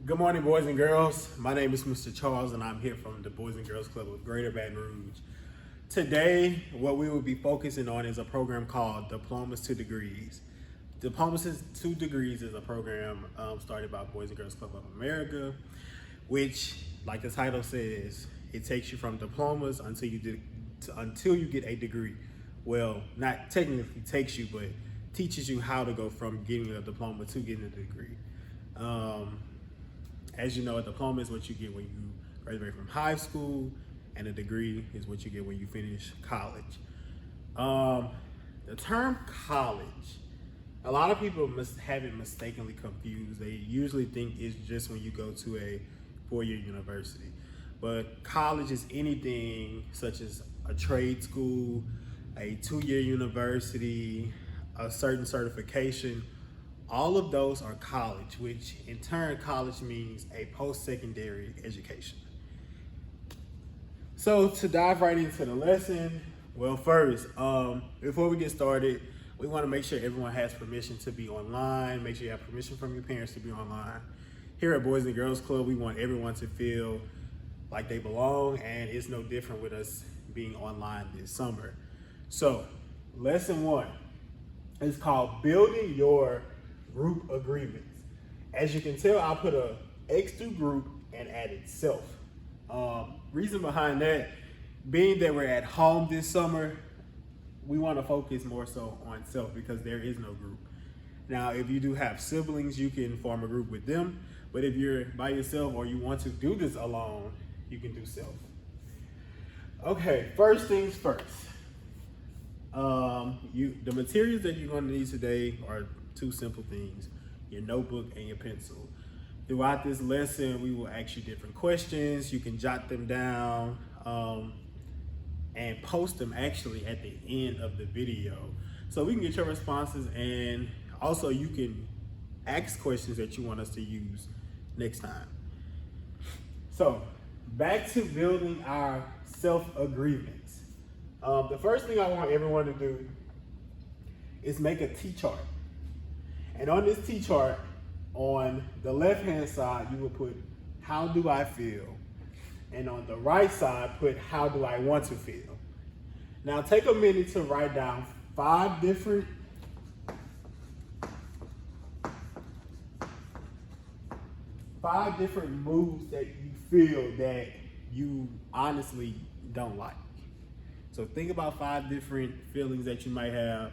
Good morning, boys and girls. My name is Mr. Charles, and I'm here from the Boys and Girls Club of Greater Baton Rouge. Today, what we will be focusing on is a program called Diplomas to Degrees. Diplomas to Degrees is a program started by Boys and Girls Club of America, which, like the title says, it takes you from diplomas until you get a degree. Well, not technically takes you, but teaches you how to go from getting a diploma to getting a degree. As you know, a diploma is what you get when you graduate from high school, and a degree is what you get when you finish college. The term college, a lot of people have it mistakenly confused. They usually think it's just when you go to a four-year university. But college is anything such as a trade school, a two-year university, a certain certification. All of those are college, which in turn, college means a post-secondary education. So to dive right into the lesson, well, first, before we get started, we want to make sure everyone has permission to be online. Make sure you have permission from your parents to be online. Here at Boys and Girls Club, we want everyone to feel like they belong, and it's no different with us being online this summer. So, lesson one is called Building Your Group Agreements. As you can tell, I put a X through group and added self. Reason behind that, being that we're at home this summer, we want to focus more so on self because there is no group. Now, if you do have siblings, you can form a group with them, but if you're by yourself or you want to do this alone, you can do self. Okay, first things first. The materials that you're going to need today are two simple things: your notebook and your pencil. Throughout this lesson, we will ask you different questions. You can jot them down and post them actually at the end of the video, so we can get your responses, and also you can ask questions that you want us to use next time. So back to building our self-agreements. The first thing I want everyone to do is make a T-chart. And on this T-chart, on the left-hand side, you will put, how do I feel? And on the right side, put, how do I want to feel? Now take a minute to write down five different moods that you feel that you honestly don't like. So think about five different feelings that you might have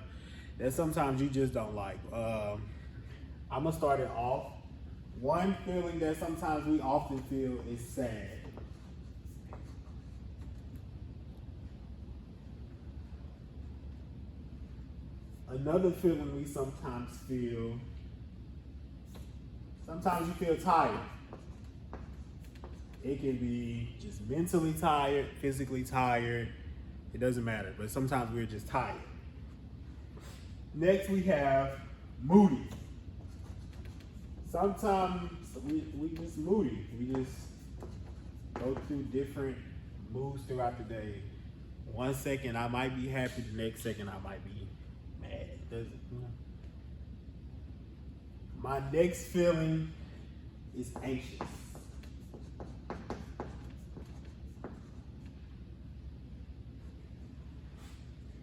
that sometimes you just don't like. I'm gonna start it off. One feeling that sometimes we often feel is sad. Another feeling we sometimes feel, sometimes you feel tired. It can be just mentally tired, physically tired. It doesn't matter, but sometimes we're just tired. Next we have moody. Sometimes we just moody. We just go through different moods throughout the day. One second I might be happy, the next second I might be mad. My next feeling is anxious.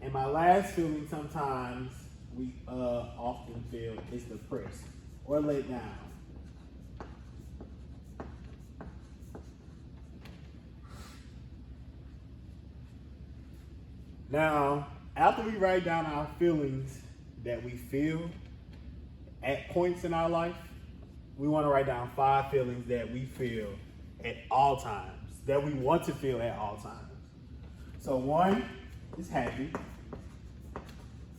And my last feeling sometimes we often feel is depressed or let down. Now, after we write down our feelings that we feel at points in our life, we want to write down five feelings that we feel at all times, that we want to feel at all times. So one is happy.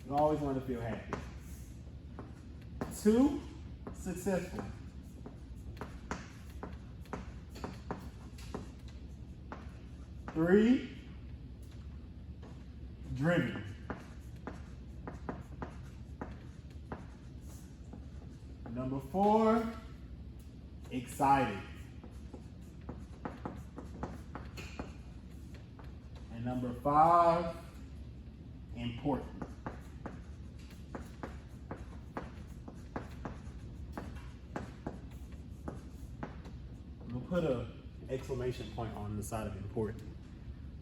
You always want to feel happy. Two, successful. Three, driven. Number four, excited. And number five, important. put a exclamation point on the side of important.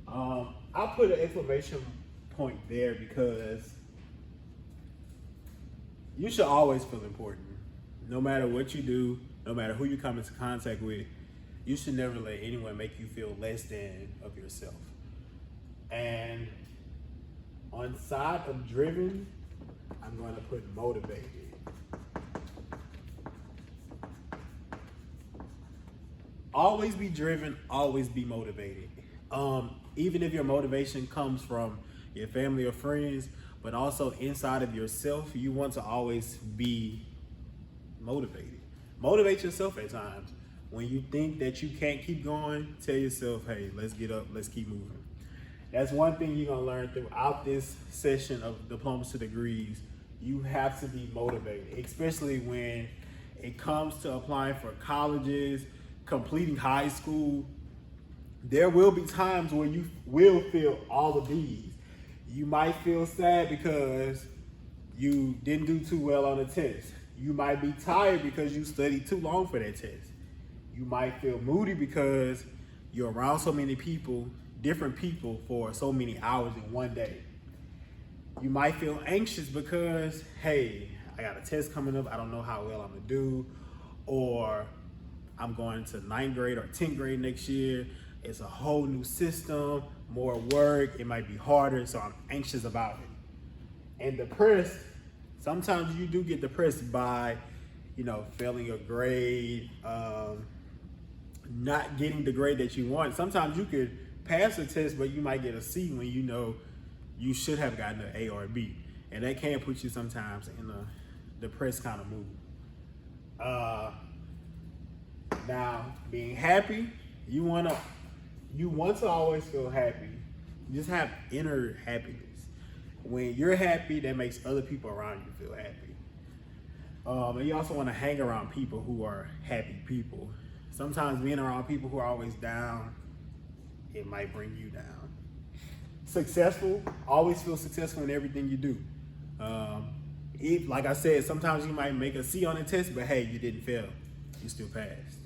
I put an exclamation point there because you should always feel important. No matter what you do, no matter who you come into contact with, you should never let anyone make you feel less than of yourself. And on side of driven, I'm going to put motivated. Always be driven, always be motivated. Even if your motivation comes from your family or friends, but also inside of yourself, you want to always be motivated. Motivate yourself at times. When you think that you can't keep going, tell yourself, hey, let's get up, let's keep moving. That's one thing you're gonna learn throughout this session of Diplomas to Degrees. You have to be motivated, especially when it comes to applying for colleges, completing high school. There will be times where you will feel all of these. You might feel sad because you didn't do too well on a test. You might be tired because you studied too long for that test. You might feel moody because you're around so many people, different people, for so many hours in one day. You might feel anxious because, hey, I got a test coming up, I don't know how well I'm gonna do, or I'm going to 9th grade or 10th grade next year. It's a whole new system, more work, it might be harder, so I'm anxious about it. And depressed, sometimes you do get depressed by, failing a grade, not getting the grade that you want. Sometimes you could pass a test, but you might get a C when you know you should have gotten an A or a B. And that can put you sometimes in a depressed kind of mood. Now, being happy, you want to always feel happy. You just have inner happiness. When you're happy, that makes other people around you feel happy. And you also want to hang around people who are happy people. Sometimes being around people who are always down, it might bring you down. Successful, always feel successful in everything you do. Like I said, sometimes you might make a C on a test, but hey, you didn't fail. You still passed.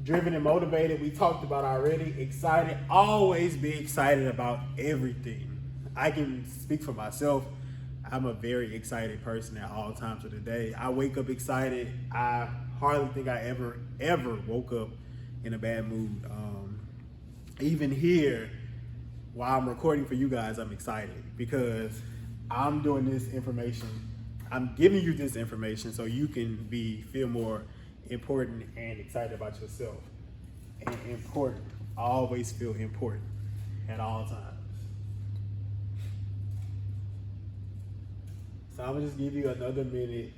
Driven and motivated, we talked about already. Excited, always be excited about everything. I can speak for myself. I'm a very excited person at all times of the day. I wake up excited. I hardly think I ever woke up in a bad mood. Even here, while I'm recording for you guys, I'm excited because I'm doing this information. I'm giving you this information so you can feel more important and excited about yourself. And important, always feel important at all times. So I'm gonna just give you another minute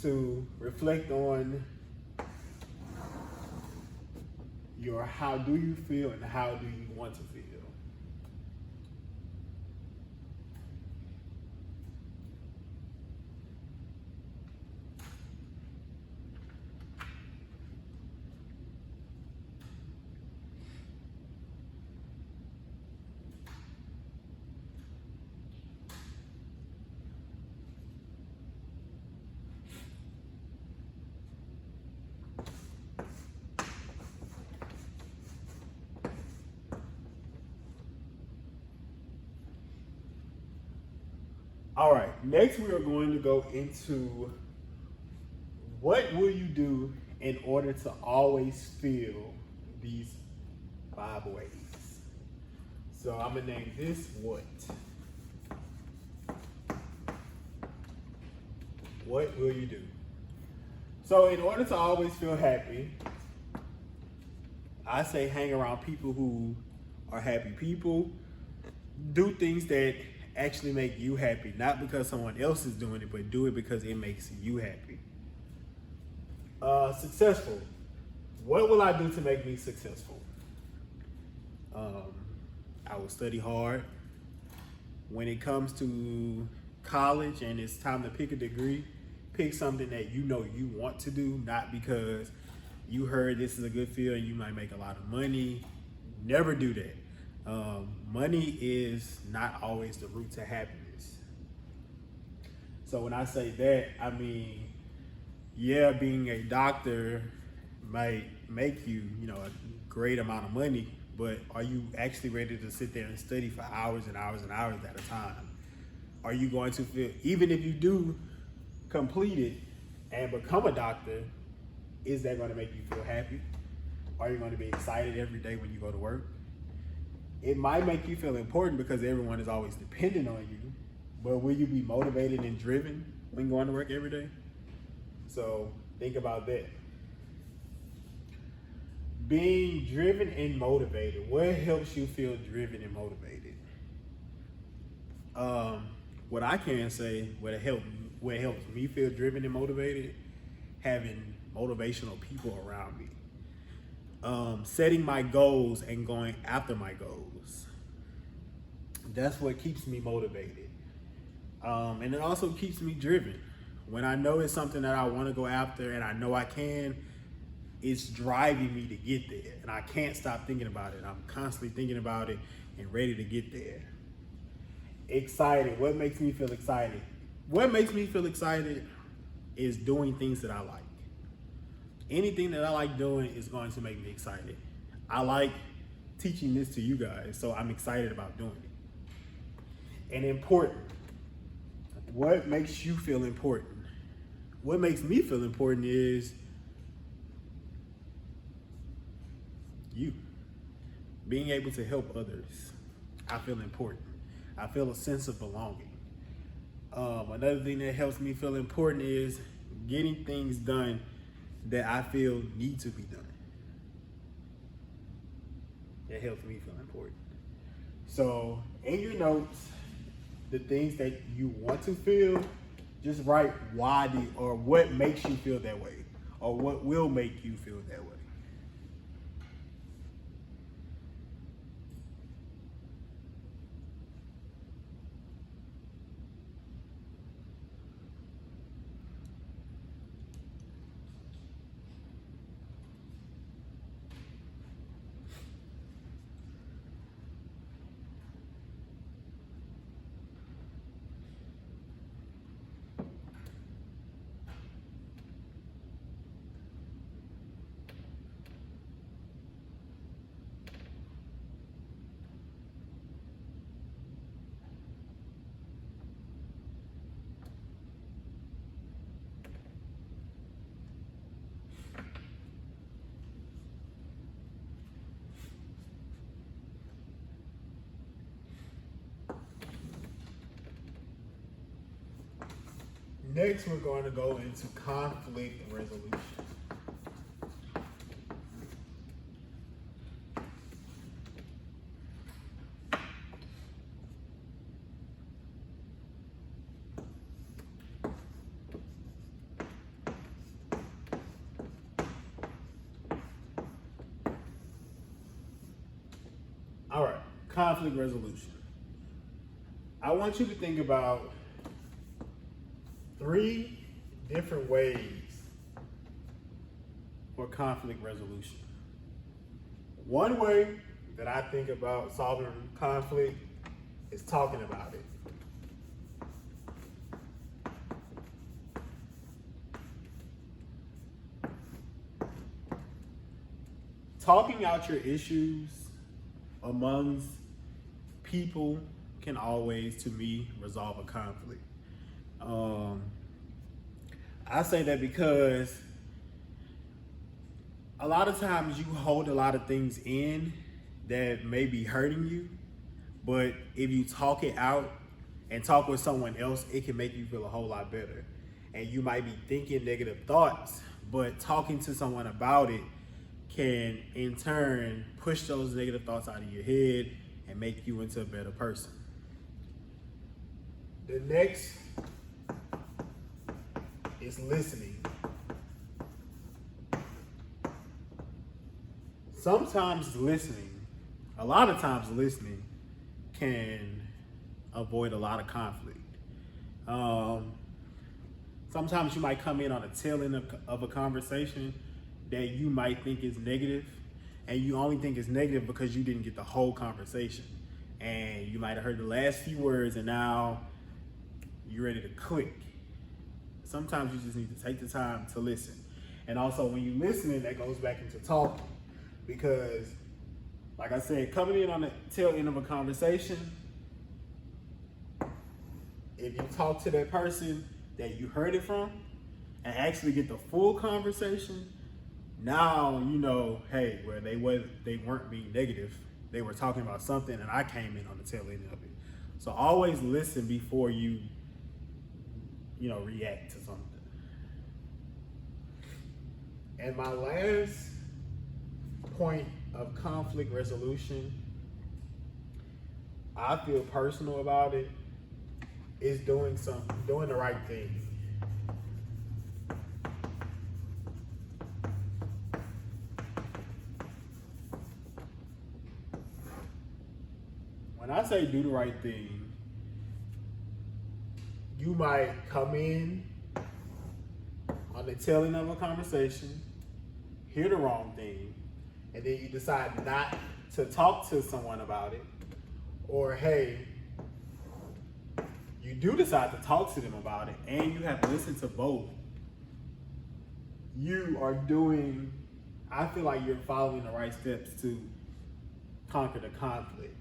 to reflect on your how do you feel and how do you want to feel. All right, next we are going to go into what will you do in order to always feel these 5 ways. So I'm gonna name this what. What will you do? So in order to always feel happy, I say hang around people who are happy people. Do things that actually make you happy, not because someone else is doing it, but do it because it makes you happy. Successful. What will I do to make me successful? I will study hard. When it comes to college and it's time to pick a degree, pick something that you know you want to do, not because you heard this is a good field and you might make a lot of money. Never do that. Money is not always the route to happiness. So when I say that, I mean, yeah, being a doctor might make you, a great amount of money, but are you actually ready to sit there and study for hours and hours and hours at a time? Are you going to feel, even if you do complete it and become a doctor, is that going to make you feel happy? Are you going to be excited every day when you go to work? It might make you feel important because everyone is always dependent on you, but will you be motivated and driven when going to work every day? So think about that. Being driven and motivated. What helps you feel driven and motivated? What I can say, what helps me feel driven and motivated, having motivational people around me. Setting my goals and going after my goals. That's what keeps me motivated. And it also keeps me driven. When I know it's something that I want to go after and I know I can, it's driving me to get there. And I can't stop thinking about it. I'm constantly thinking about it and ready to get there. Excited. What makes me feel excited? What makes me feel excited is doing things that I like. Anything that I like doing is going to make me excited. I like teaching this to you guys, so I'm excited about doing it. And important. What makes you feel important? What makes me feel important is you. Being able to help others. I feel important. I feel a sense of belonging. Another thing that helps me feel important is getting things done that I feel need to be done. That helps me feel important. So in your notes, the things that you want to feel, just write or what makes you feel that way, or what will make you feel that way. Next, we're going to go into conflict resolution. All right, conflict resolution. I want you to think about 3 different ways for conflict resolution. One way that I think about solving conflict is talking about it. Talking out your issues amongst people can always, to me, resolve a conflict. I say that because a lot of times you hold a lot of things in that may be hurting you, but if you talk it out and talk with someone else, it can make you feel a whole lot better. And you might be thinking negative thoughts, but talking to someone about it can in turn push those negative thoughts out of your head and make you into a better person. The next is listening. Sometimes a lot of times listening can avoid a lot of conflict. Sometimes you might come in on a tail end of a conversation that you might think is negative, and you only think it's negative because you didn't get the whole conversation. And you might have heard the last few words and now you're ready to click. Sometimes you just need to take the time to listen. And also when you're listening, that goes back into talking. Because, like I said, coming in on the tail end of a conversation, if you talk to that person that you heard it from and actually get the full conversation, now you know, hey, well, they weren't being negative. They were talking about something and I came in on the tail end of it. So always listen before you react to something. And my last point of conflict resolution, I feel personal about it, is doing the right thing. When I say do the right thing, you might come in on the tail end of a conversation, hear the wrong thing, and then you decide not to talk to someone about it. Or hey, you do decide to talk to them about it and you have listened to both. I feel like you're following the right steps to conquer the conflict.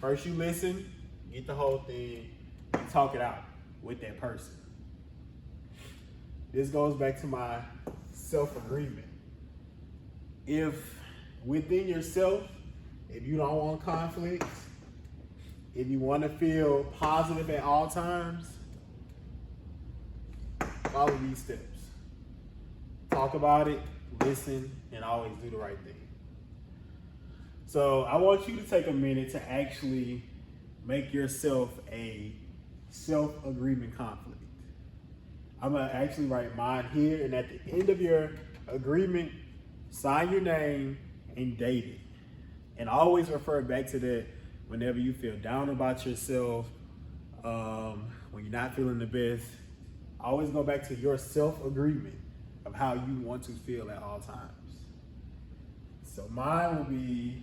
First you listen, get the whole thing, and talk it out with that person. This goes back to my self-agreement. If within yourself, if you don't want conflict, if you want to feel positive at all times, follow these steps. Talk about it, listen, and always do the right thing. So I want you to take a minute to actually make yourself a self-agreement conflict. I'm going to actually write mine here, and at the end of your agreement, sign your name and date it. And always refer back to that whenever you feel down about yourself, when you're not feeling the best. Always go back to your self-agreement of how you want to feel at all times. So mine will be,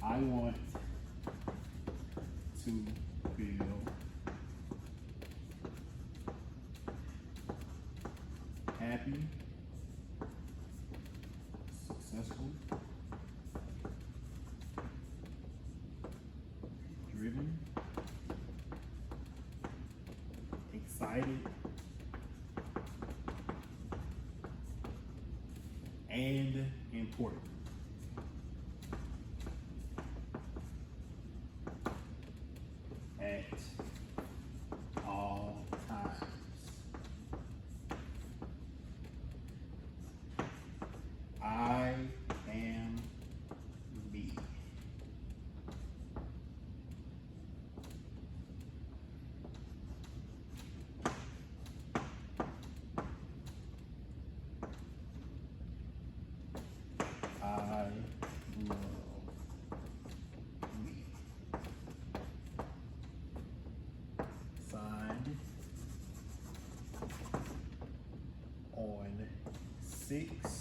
I want to feel happy, successful, driven, excited, and important. At all times. I am me. I love me. Signed on 6/3/2020.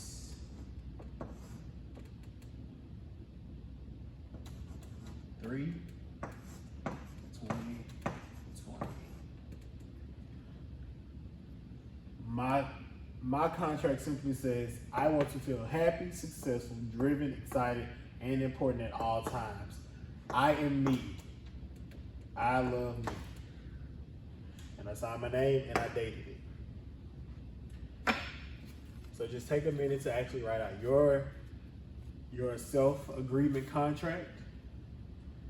My contract simply says, I want to feel happy, successful, driven, excited, and important at all times. I am me. I love me. And I signed my name and I dated it. So just take a minute to actually write out your self-agreement contract.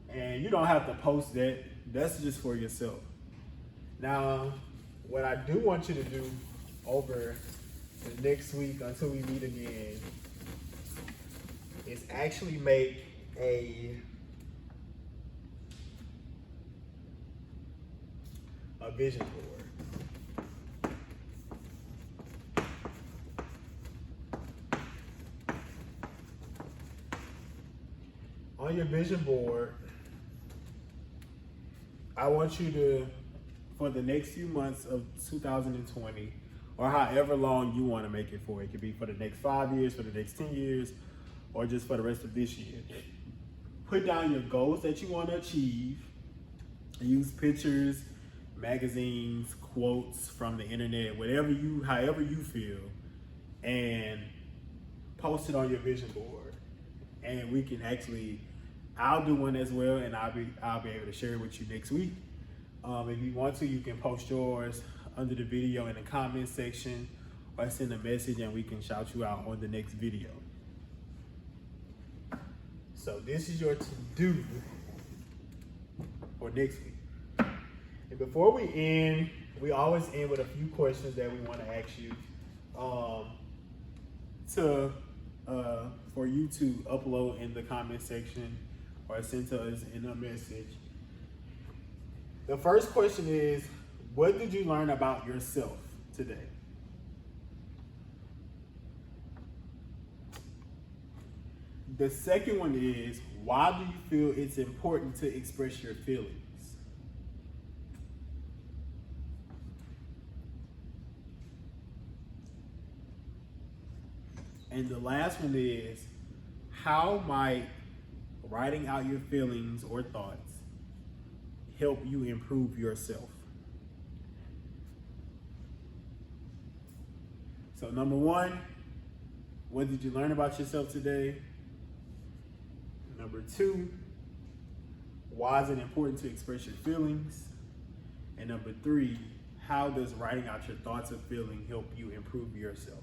And you don't have to post that. That's just for yourself. Now, what I do want you to do over the next week until we meet again is actually make a vision board. On your vision board, I want you to, for the next few months of 2020, or however long you want to make it for, it could be for the next 5 years, for the next 10 years, or just for the rest of this year. Put down your goals that you want to achieve. Use pictures, magazines, quotes from the internet, however you feel, and post it on your vision board. And we can actually, I'll do one as well, and I'll be able to share it with you next week. If you want to, you can post yours under the video in the comment section, or send a message and we can shout you out on the next video. So this is your to-do for next week. And before we end, we always end with a few questions that we want to ask you for you to upload in the comment section or send to us in a message. The first question is, what did you learn about yourself today? The second one is, why do you feel it's important to express your feelings? And the last one is, how might writing out your feelings or thoughts help you improve yourself? So number one, what did you learn about yourself today? Number two, why is it important to express your feelings? And number three, how does writing out your thoughts or feelings help you improve yourself?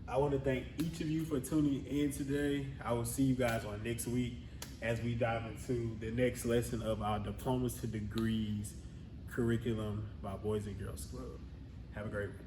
I want to thank each of you for tuning in today. I will see you guys on next week as we dive into the next lesson of our Diplomas to Degrees curriculum by Boys and Girls Club. Have a great one.